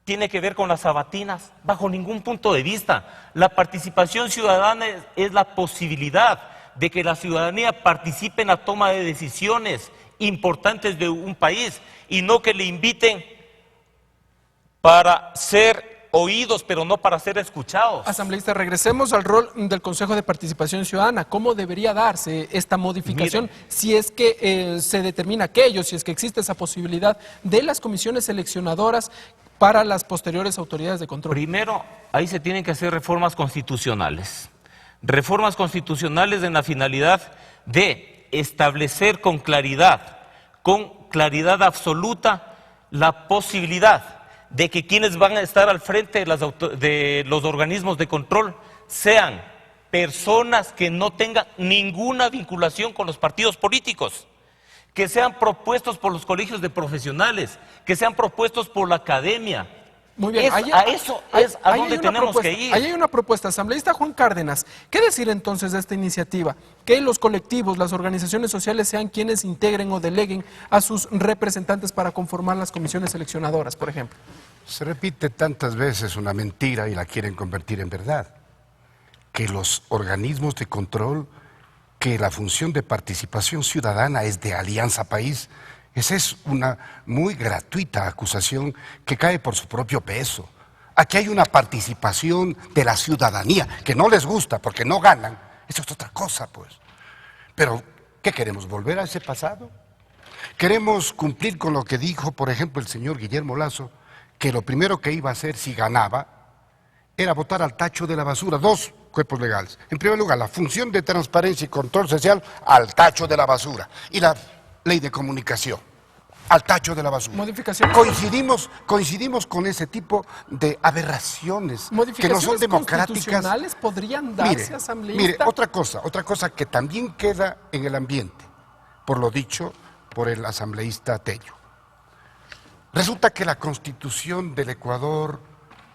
H: tiene que ver con las sabatinas? Bajo ningún punto de vista. La participación ciudadana es la posibilidad de que la ciudadanía participe en la toma de decisiones importantes de un país y no que le inviten para ser oídos, pero no para ser escuchados.
A: Asambleísta, regresemos al rol del Consejo de Participación Ciudadana. ¿Cómo debería darse esta modificación si es que se determina aquello, si es que existe esa posibilidad de las comisiones seleccionadoras para las posteriores autoridades de control?
H: Primero, ahí se tienen que hacer reformas constitucionales. Reformas constitucionales en la finalidad de establecer con claridad absoluta, la posibilidad de que quienes van a estar al frente de los organismos de control sean personas que no tengan ninguna vinculación con los partidos políticos, que sean propuestos por los colegios de profesionales, que sean propuestos por la academia.
A: Muy bien,
H: Eso es a donde tenemos que ir.
A: Ahí hay una propuesta. Asambleísta Juan Cárdenas, ¿qué decir entonces de esta iniciativa? Que los colectivos, las organizaciones sociales sean quienes integren o deleguen a sus representantes para conformar las comisiones seleccionadoras, por ejemplo.
G: Se repite tantas veces una mentira y la quieren convertir en verdad. Que los organismos de control, que la función de participación ciudadana es de Alianza País. Esa es una muy gratuita acusación que cae por su propio peso. Aquí hay una participación de la ciudadanía que no les gusta porque no ganan. Eso es otra cosa, pues. Pero, ¿qué queremos? ¿Volver a ese pasado? ¿Queremos cumplir con lo que dijo, por ejemplo, el señor Guillermo Lasso, que lo primero que iba a hacer si ganaba era botar al tacho de la basura 2 cuerpos legales. En primer lugar, la función de transparencia y control social al tacho de la basura. Y la ley de comunicación al tacho de la basura.
A: Modificaciones.
G: Coincidimos con ese tipo de aberraciones que no son
A: Modificaciones
G: democráticas.
A: constitucionales podrían darse, asambleísta.
G: Mire, otra cosa que también queda en el ambiente, por lo dicho por el asambleísta Tello. Resulta que la Constitución del Ecuador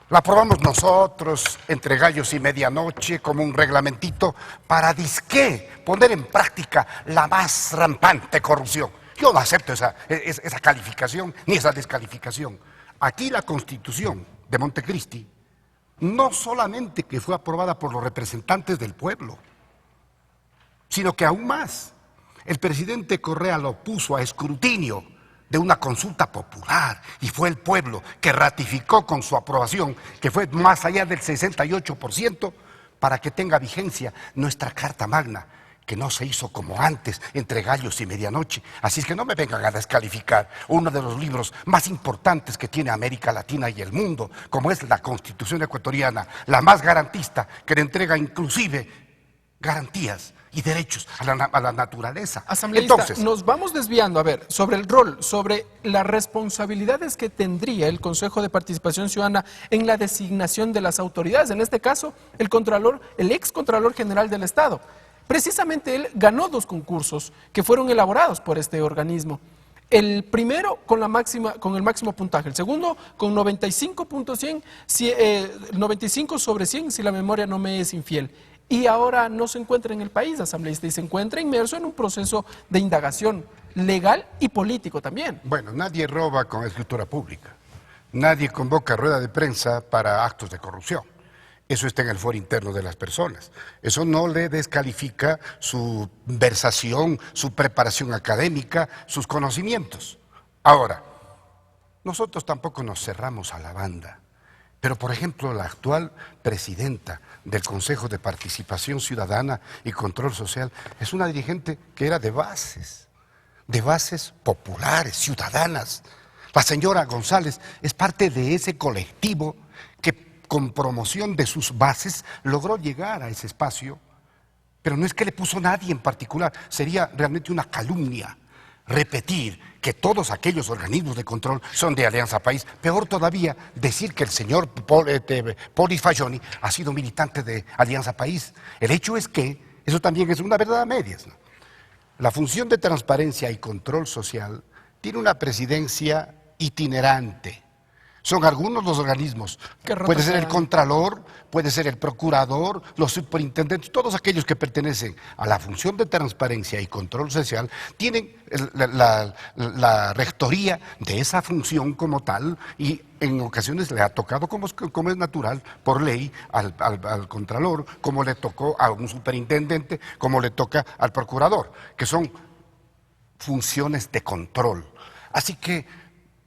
G: la aprobamos nosotros entre gallos y medianoche como un reglamentito para disque poner en práctica la más rampante corrupción. Yo no acepto esa calificación ni esa descalificación. Aquí la Constitución de Montecristi no solamente que fue aprobada por los representantes del pueblo, sino que aún más, el presidente Correa lo puso a escrutinio de una consulta popular y fue el pueblo que ratificó con su aprobación, que fue más allá del 68%, para que tenga vigencia nuestra Carta Magna, que no se hizo como antes, entre gallos y medianoche. Así es que no me vengan a descalificar uno de los libros más importantes que tiene América Latina y el mundo, como es la Constitución ecuatoriana, la más garantista, que le entrega inclusive garantías y derechos a la naturaleza.
A: Asambleísta,
G: Entonces,
A: nos vamos desviando, a ver, sobre el rol, sobre las responsabilidades que tendría el Consejo de Participación Ciudadana en la designación de las autoridades, en este caso, el ex Contralor General del Estado. Precisamente él ganó 2 concursos que fueron elaborados por este organismo. El primero con el máximo puntaje, el segundo con 95 sobre 100, si la memoria no me es infiel. Y ahora no se encuentra en el país, asambleísta, y se encuentra inmerso en un proceso de indagación legal y político también.
G: bueno, nadie roba con escritura pública. Nadie convoca rueda de prensa para actos de corrupción. Eso está en el foro interno de las personas. Eso no le descalifica su versación, su preparación académica, sus conocimientos. Ahora, nosotros tampoco nos cerramos a la banda. Pero, por ejemplo, la actual presidenta del Consejo de Participación Ciudadana y Control Social es una dirigente que era de bases populares, ciudadanas. La señora González es parte de ese colectivo que con promoción de sus bases logró llegar a ese espacio, pero no es que le puso nadie en particular, sería realmente una calumnia repetir que todos aquellos organismos de control son de Alianza País. Peor todavía, decir que el señor Poli Fagioni ha sido militante de Alianza País. El hecho es que eso también es una verdad a medias, ¿no? La función de transparencia y control social tiene una presidencia itinerante. Son algunos los organismos. Puede ser el contralor, puede ser el procurador, los superintendentes, todos aquellos que pertenecen a la función de transparencia y control social tienen la rectoría de esa función como tal y en ocasiones le ha tocado, como es natural, por ley, al contralor, como le tocó a un superintendente, como le toca al procurador, que son funciones de control. Así que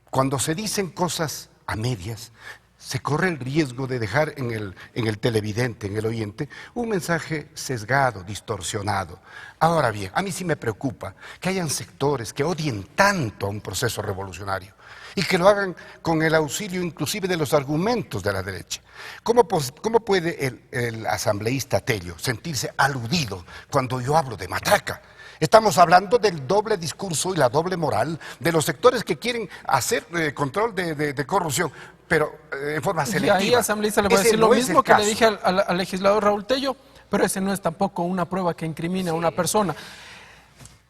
G: cuando se dicen cosas a medias, se corre el riesgo de dejar en el televidente, en el oyente, un mensaje sesgado, distorsionado. Ahora bien, a mí sí me preocupa que hayan sectores que odien tanto a un proceso revolucionario y que lo hagan con el auxilio inclusive de los argumentos de la derecha. ¿Cómo puede el asambleísta Tello sentirse aludido cuando yo hablo de matraca? Estamos hablando del doble discurso y la doble moral de los sectores que quieren hacer control de corrupción, pero en forma selectiva.
A: Y ahí, asambleísta, le voy a decir lo mismo que le dije al legislador Raúl Tello, pero ese no es tampoco una prueba que incrimine a una persona.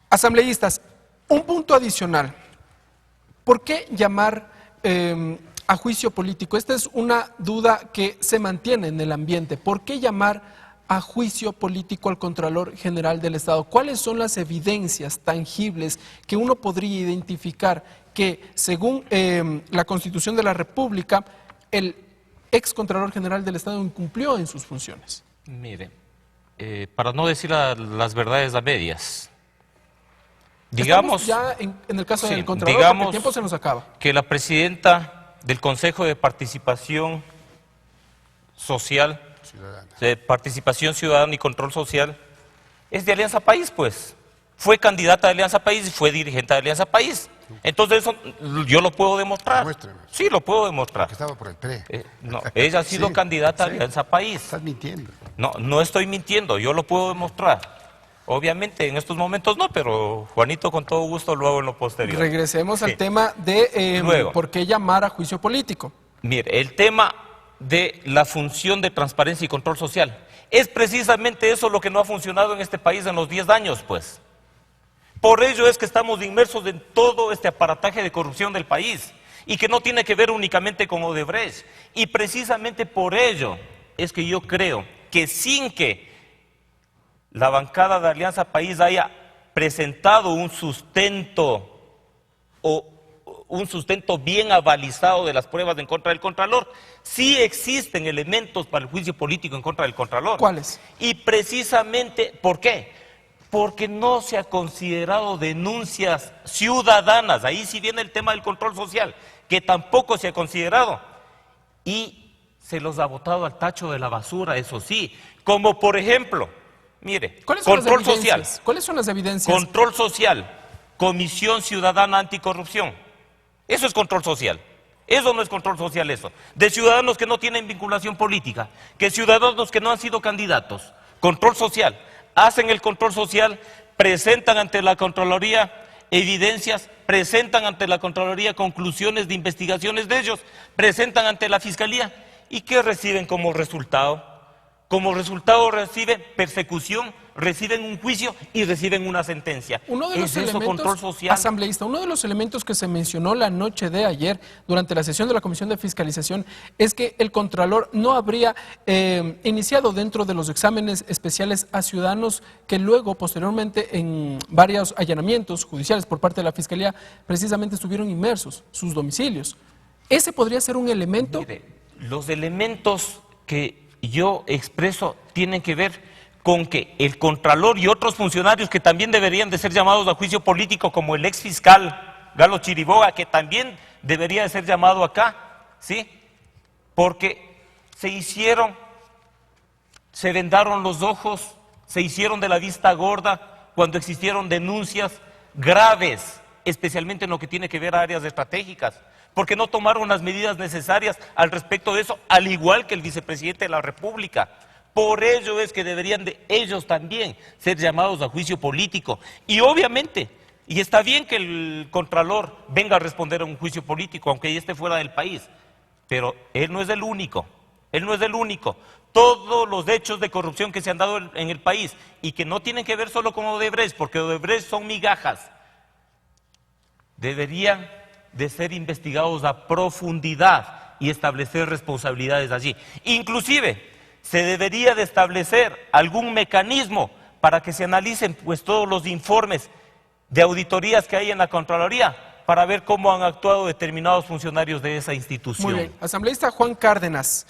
A: Asambleístas, un punto adicional. ¿Por qué llamar a juicio político? Esta es una duda que se mantiene en el ambiente. ¿Por qué llamar a juicio político al Contralor General del Estado? ¿Cuáles son las evidencias tangibles que uno podría identificar que, según la Constitución de la República, el ex Contralor General del Estado incumplió en sus funciones?
H: Mire, para no decir las verdades a medias, digamos,
A: estamos ya en el caso del Contralor,
H: digamos
A: porque el tiempo se nos acaba.
H: Que la presidenta del Consejo de Participación Social, de Participación Ciudadana y Control Social, es de Alianza País, pues. Fue candidata de Alianza País y fue dirigente de Alianza País. Entonces eso yo lo puedo demostrar.
G: Muéstrame.
H: Sí, lo puedo demostrar.
G: Que estaba por el PRE.
H: No, ella ha sido
G: Sí,
H: candidata a
G: sí.
H: Alianza País.
G: Estás mintiendo.
H: No, no estoy mintiendo, yo lo puedo demostrar. Obviamente en estos momentos no, pero Juanito con todo gusto lo hago en lo posterior.
A: Regresemos
H: Sí.
A: al tema de
H: Luego.
A: por qué llamar a juicio político.
H: Mire, el tema de la función de transparencia y control social es precisamente eso lo que no ha funcionado en este país en los 10 años, pues. Por ello es que estamos inmersos en todo este aparataje de corrupción del país y que no tiene que ver únicamente con Odebrecht. Y precisamente por ello es que yo creo que sin que la bancada de Alianza País haya presentado un sustento bien avalizado de las pruebas en contra del Contralor, sí existen elementos para el juicio político en contra del Contralor.
A: ¿Cuáles?
H: Y precisamente, ¿por qué? Porque no se ha considerado denuncias ciudadanas, ahí sí viene el tema del control social, que tampoco se ha considerado, y se los ha botado al tacho de la basura, eso sí, como por ejemplo, mire,
A: ¿Cuáles son
H: control
A: las
H: social,
A: evidencias? ¿Cuáles son las evidencias?
H: control social, Comisión Ciudadana Anticorrupción, eso es control social. Eso no es control social, eso. De ciudadanos que no tienen vinculación política, que ciudadanos que no han sido candidatos. Control social. Hacen el control social, presentan ante la Contraloría evidencias, presentan ante la Contraloría conclusiones de investigaciones de ellos, presentan ante la Fiscalía. ¿Y qué reciben como resultado? Como resultado reciben persecución, reciben un juicio y reciben una sentencia.
A: Uno de los
H: ¿Es eso
A: elementos,
H: control social?
A: asambleísta, uno de los elementos que se mencionó la noche de ayer durante la sesión de la Comisión de Fiscalización es que el Contralor no habría iniciado dentro de los exámenes especiales a ciudadanos que luego, posteriormente, en varios allanamientos judiciales por parte de la Fiscalía, precisamente estuvieron inmersos, sus domicilios. ¿Ese podría ser un elemento?
H: Mire, los elementos que yo expreso tienen que ver con que el Contralor y otros funcionarios que también deberían de ser llamados a juicio político, como el ex fiscal Galo Chiriboga, que también debería de ser llamado acá, ¿sí? Porque se vendaron los ojos, se hicieron de la vista gorda cuando existieron denuncias graves, especialmente en lo que tiene que ver a áreas estratégicas, porque no tomaron las medidas necesarias al respecto de eso, al igual que el vicepresidente de la República. Por ello es que deberían de ellos también ser llamados a juicio político. Y obviamente, y está bien que el Contralor venga a responder a un juicio político, aunque ya esté fuera del país, pero él no es el único, él no es el único. Todos los hechos de corrupción que se han dado en el país y que no tienen que ver solo con Odebrecht, porque Odebrecht son migajas, deberían de ser investigados a profundidad y establecer responsabilidades allí. Inclusive, se debería de establecer algún mecanismo para que se analicen pues todos los informes de auditorías que hay en la Contraloría para ver cómo han actuado determinados funcionarios de esa institución.
A: Muy bien. Asambleísta Juan Cárdenas,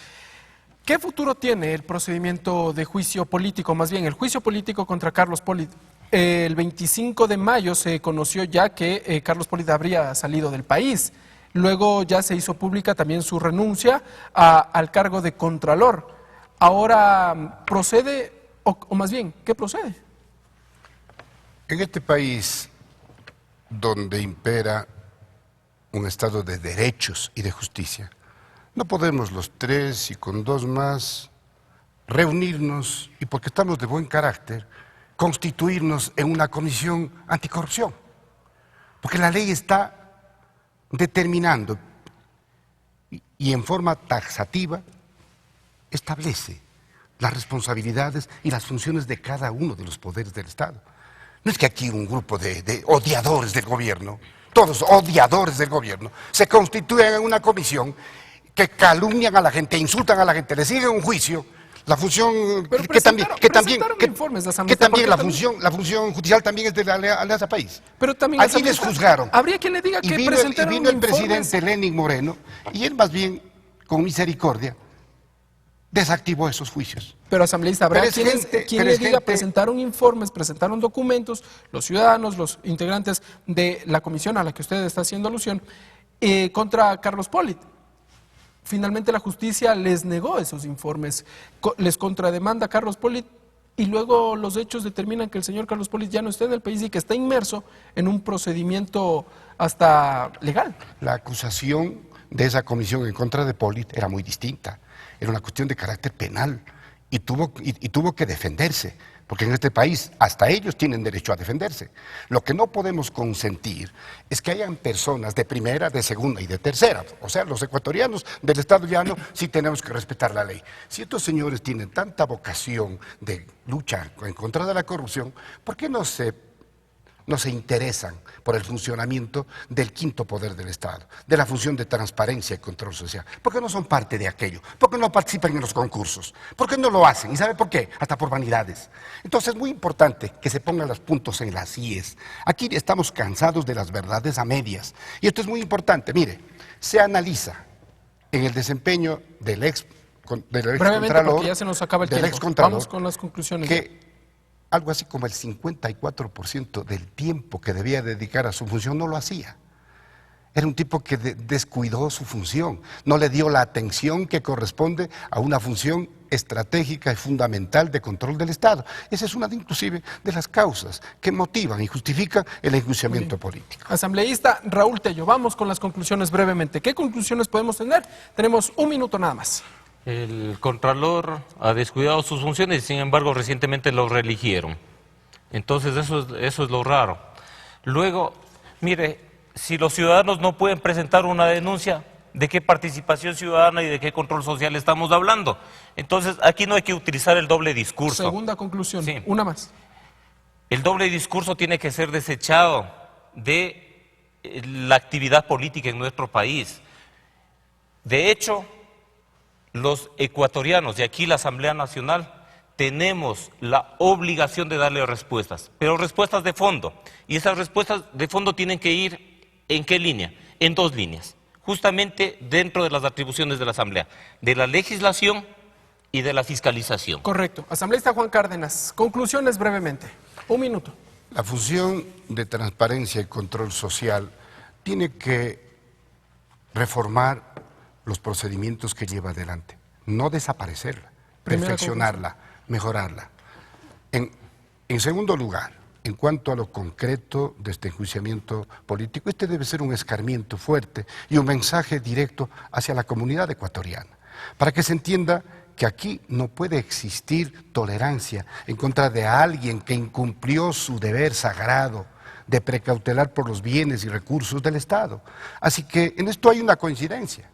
A: ¿qué futuro tiene el procedimiento de juicio político, más bien el juicio político contra Carlos Polit? El 25 de mayo se conoció ya que Carlos Polit habría salido del país. Luego ya se hizo pública también su renuncia al cargo de Contralor. Ahora, ¿procede o más bien, qué procede?
G: En este país donde impera un estado de derechos y de justicia, no podemos los tres y con dos más reunirnos y, porque estamos de buen carácter, constituirnos en una comisión anticorrupción. Porque la ley está determinando y en forma taxativa establece las responsabilidades y las funciones de cada uno de los poderes del Estado. No es que aquí un grupo de odiadores del gobierno, todos odiadores del gobierno, se constituyan en una comisión que calumnian a la gente, insultan a la gente, le siguen un juicio. La función
A: Pero
G: que también
A: informes de asamblea,
G: la función judicial también es de la Alianza País.
A: Pero también
G: allí les juzgaron.
A: Habría quien le diga que presentaron
G: vino el
A: informes.
G: presidente Lenín Moreno y él más bien con misericordia desactivó esos juicios.
A: Pero asambleísta, habrá
G: Pero es
A: quien
G: gente-
A: le
G: pero es
A: diga,
G: gente-
A: presentaron informes, presentaron documentos, los ciudadanos, los integrantes de la comisión a la que usted está haciendo alusión, contra Carlos Polit. Finalmente la justicia les negó esos informes, les contrademanda a Carlos Polit y luego los hechos determinan que el señor Carlos Polis ya no está en el país y que está inmerso en un procedimiento hasta legal.
G: La acusación de esa comisión en contra de Polis era muy distinta. Era una cuestión de carácter penal y tuvo que defenderse, porque en este país hasta ellos tienen derecho a defenderse. Lo que no podemos consentir es que hayan personas de primera, de segunda y de tercera. O sea, los ecuatorianos del Estado llano sí tenemos que respetar la ley. Si estos señores tienen tanta vocación de lucha en contra de la corrupción, ¿por qué no se interesan por el funcionamiento del quinto poder del Estado, de la función de transparencia y control social? ¿Por qué no son parte de aquello? ¿Por qué no participan en los concursos? ¿Por qué no lo hacen? ¿Y sabe por qué? Hasta por vanidades. Entonces es muy importante que se pongan los puntos en las IES. Aquí estamos cansados de las verdades a medias. Y esto es muy importante. Mire, se analiza en el desempeño del ex
A: Brevemente,
G: contralor,
A: porque ya se nos acaba el
G: del
A: tiempo.
G: excontralor,
A: Vamos con las conclusiones.
G: que algo así como el 54% del tiempo que debía dedicar a su función no lo hacía. Era un tipo que descuidó su función, no le dio la atención que corresponde a una función estratégica y fundamental de control del Estado. Esa es una inclusive de las causas que motivan y justifican el enjuiciamiento político.
A: Asambleísta Raúl Tello, vamos con las conclusiones brevemente. ¿Qué conclusiones podemos tener? Tenemos un minuto nada más.
H: El Contralor ha descuidado sus funciones y sin embargo recientemente lo reeligieron. Entonces eso es lo raro. Luego, mire, si los ciudadanos no pueden presentar una denuncia, ¿de qué participación ciudadana y de qué control social estamos hablando? Entonces aquí no hay que utilizar el doble discurso.
A: Segunda conclusión,
H: Sí.
A: una más.
H: El doble discurso tiene que ser desechado de la actividad política en nuestro país. De hecho, los ecuatorianos y aquí la Asamblea Nacional tenemos la obligación de darle respuestas, pero respuestas de fondo. Y esas respuestas de fondo tienen que ir ¿en qué línea? En dos líneas, justamente dentro de las atribuciones de la Asamblea, de la legislación y de la fiscalización.
A: Correcto. Asambleísta Juan Cárdenas, conclusiones brevemente. Un minuto.
G: La función de transparencia y control social tiene que reformar los procedimientos que lleva adelante, no desaparecerla, perfeccionarla, mejorarla. En segundo lugar, en cuanto a lo concreto de este enjuiciamiento político, este debe ser un escarmiento fuerte y un mensaje directo hacia la comunidad ecuatoriana, para que se entienda que aquí no puede existir tolerancia en contra de alguien que incumplió su deber sagrado de precautelar por los bienes y recursos del Estado. Así que en esto hay una coincidencia.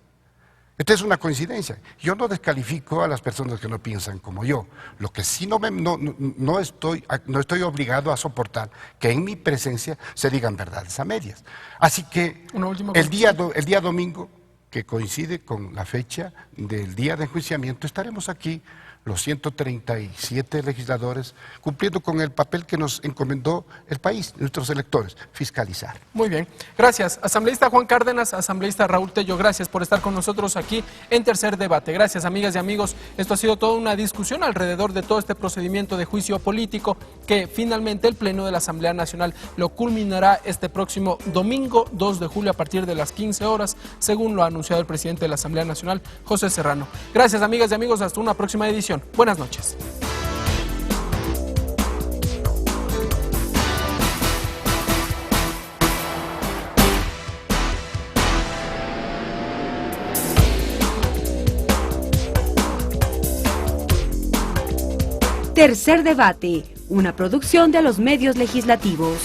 G: Esta es una coincidencia. Yo no descalifico a las personas que no piensan como yo. Lo que sí no estoy obligado a soportar que en mi presencia se digan verdades a medias. Así que el día domingo, que coincide con la fecha del día de enjuiciamiento, estaremos aquí los 137 legisladores cumpliendo con el papel que nos encomendó el país, nuestros electores, fiscalizar.
A: Muy bien, gracias. Asambleísta Juan Cárdenas, asambleísta Raúl Tello, gracias por estar con nosotros aquí en Tercer Debate. Gracias, amigas y amigos. Esto ha sido toda una discusión alrededor de todo este procedimiento de juicio político que finalmente el Pleno de la Asamblea Nacional lo culminará este próximo domingo 2 de julio a partir de las 15 horas, según lo ha anunciado el presidente de la Asamblea Nacional, José Serrano. Gracias, amigas y amigos. Hasta una próxima edición. Buenas noches.
B: Tercer Debate, una producción de los medios legislativos.